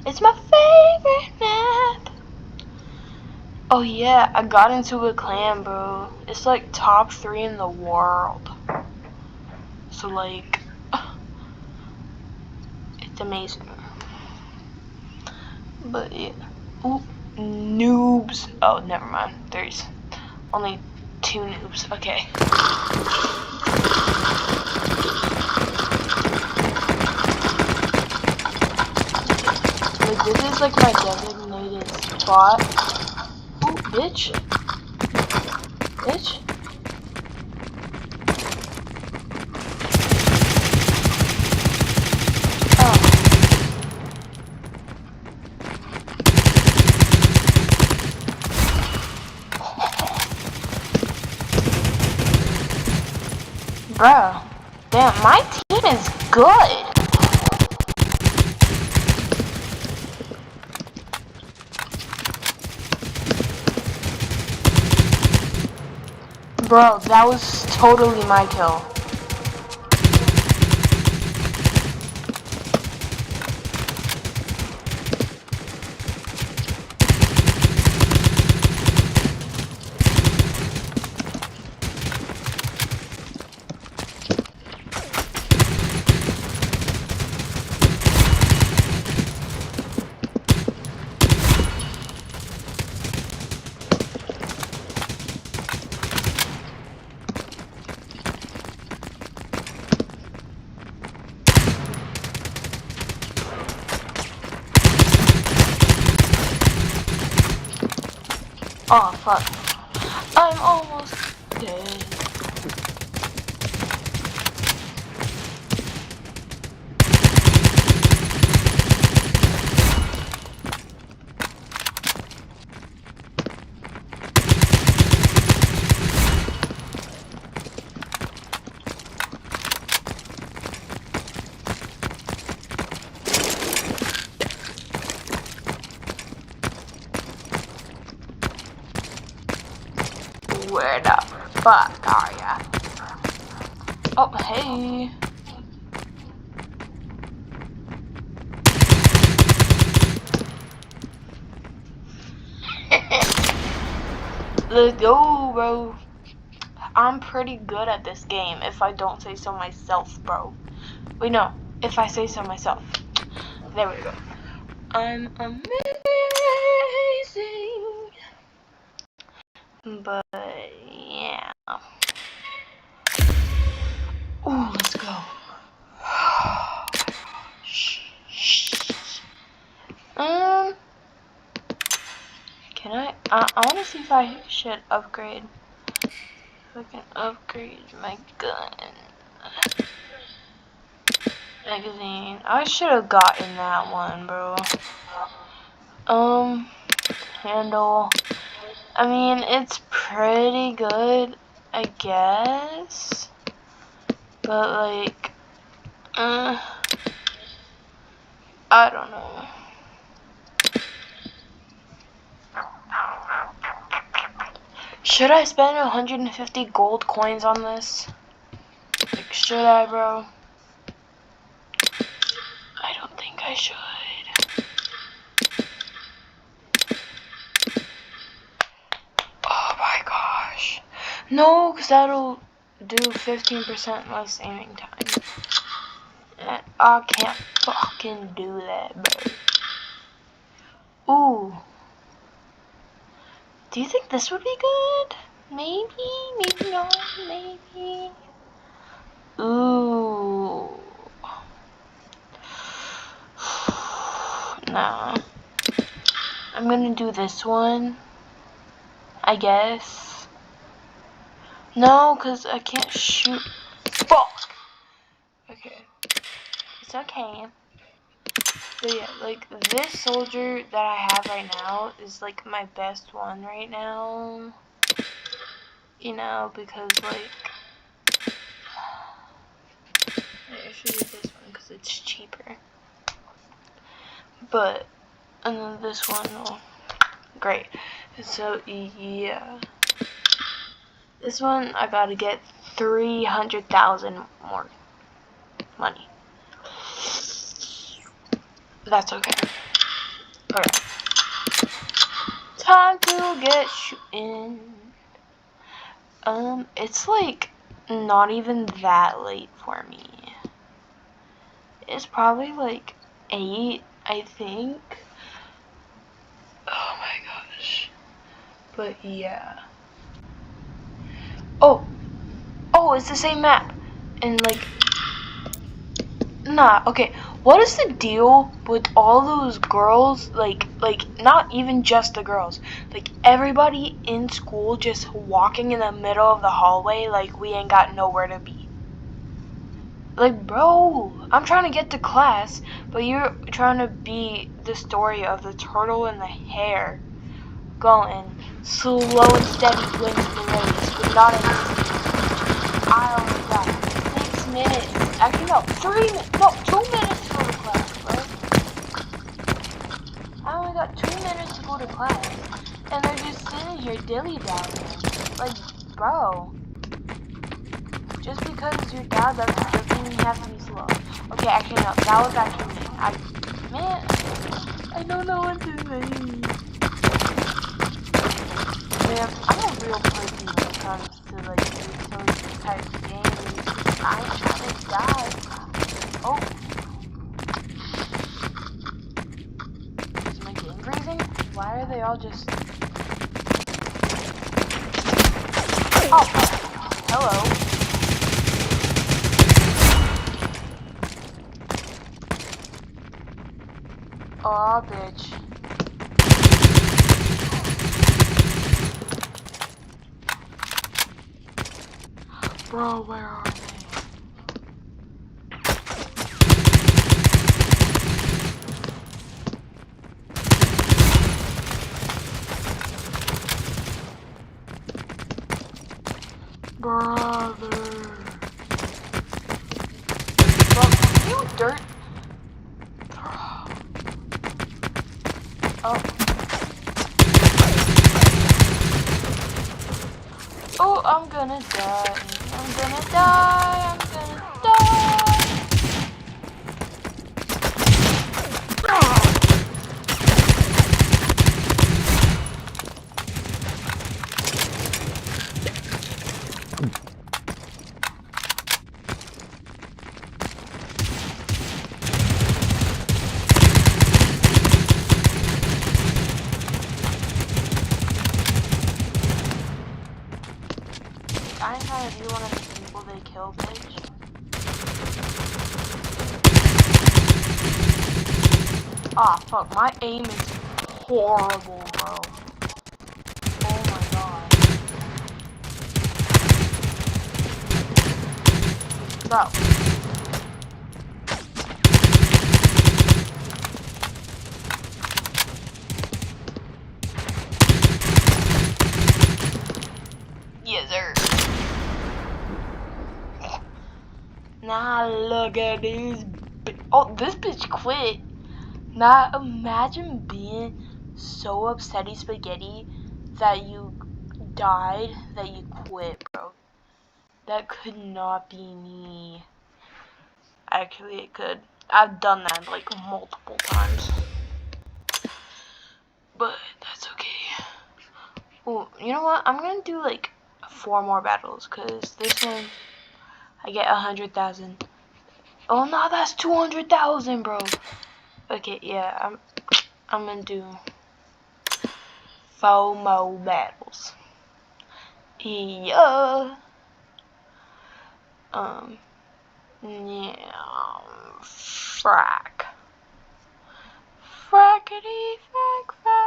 It's my favorite map. Oh yeah, I got into a clan, bro. It's like top 3 in the world. So like, it's amazing. But yeah. Ooh, noobs. Oh, never mind. There's only 2 noobs. Okay. Like, this is like my designated spot. Ooh, bitch. Bitch. Bro, damn, my team is good. Bro, that was totally my kill. Oh, fuck. I'm almost dead. Where the fuck are ya? Oh, hey. Let's go, bro. I'm pretty good at this game, if I don't say so myself, bro. Wait, no. If I say so myself. There we go. I'm amazing. But, yeah. Ooh, let's go. Can I want to see if I should upgrade. If I can upgrade my gun. Magazine. I should have gotten that one, bro. Handle. I mean, it's pretty good, I guess. But, like, I don't know. Should I spend 150 gold coins on this? Like, should I, bro? I don't think I should. Oh my gosh. No, because that'll do 15% less aiming time. And I can't fucking do that, bro. Ooh. Do you think this would be good? Maybe, maybe not, maybe. Ooh. Nah. I'm gonna do this one, I guess. No, because I can't shoot. Fuck! Okay. It's okay. But yeah, like, this soldier that I have right now is, like, my best one right now. You know, because, like, I should do this one because it's cheaper. But, and then this one, oh, great. So, yeah. This one, I gotta get 300,000 more money. That's okay. Okay. Time to get shooting. It's like not even that late for me. It's probably like 8, I think. Oh my gosh. But yeah. Oh, it's the same map. And like, nah, okay. What is the deal with all those girls, like not even just the girls, like everybody in school just walking in the middle of the hallway like we ain't got nowhere to be? Like, bro, I'm trying to get to class, but you're trying to be the story of the turtle and the hare going slow and steady wins the race, but not in this case. I only got 6 minutes. Actually, no, 3 minutes. No, 2 minutes to go to class, bro. I only got 2 minutes to go to class, and they're just sitting here dilly-dallying. Like, bro. Just because your dad loves you doesn't mean you have to be slow. Okay, actually, no. That was actually me. Man, I don't know what to say. Man, I'm a real person when it comes to, like, those types of games. I ain't trying to die. Oh. Is my game freezing? Why are they all just... Oh, hello. Aw, bitch. Bro, where are they? Brother. Bro, you dirt. Bro. Oh. Oh, I'm gonna die. I'm gonna die. I'm gonna die. I'm trying to be one of the people they kill, bitch. Ah, fuck. My aim is horrible, bro. Oh my god. Bro. Yes, sir. Now look at this. Oh, this bitch quit. Now imagine being so upsetty spaghetti that you died, that you quit, bro. That could not be me. Actually, it could. I've done that like multiple times. But that's okay. Oh, you know what? I'm gonna do like 4 more battles, cause this one I get 100,000. Oh no, that's 200,000, bro. Okay, yeah, I'm gonna do 4 more battles. Yeah. Yeah. Frack. Frackety frack frack.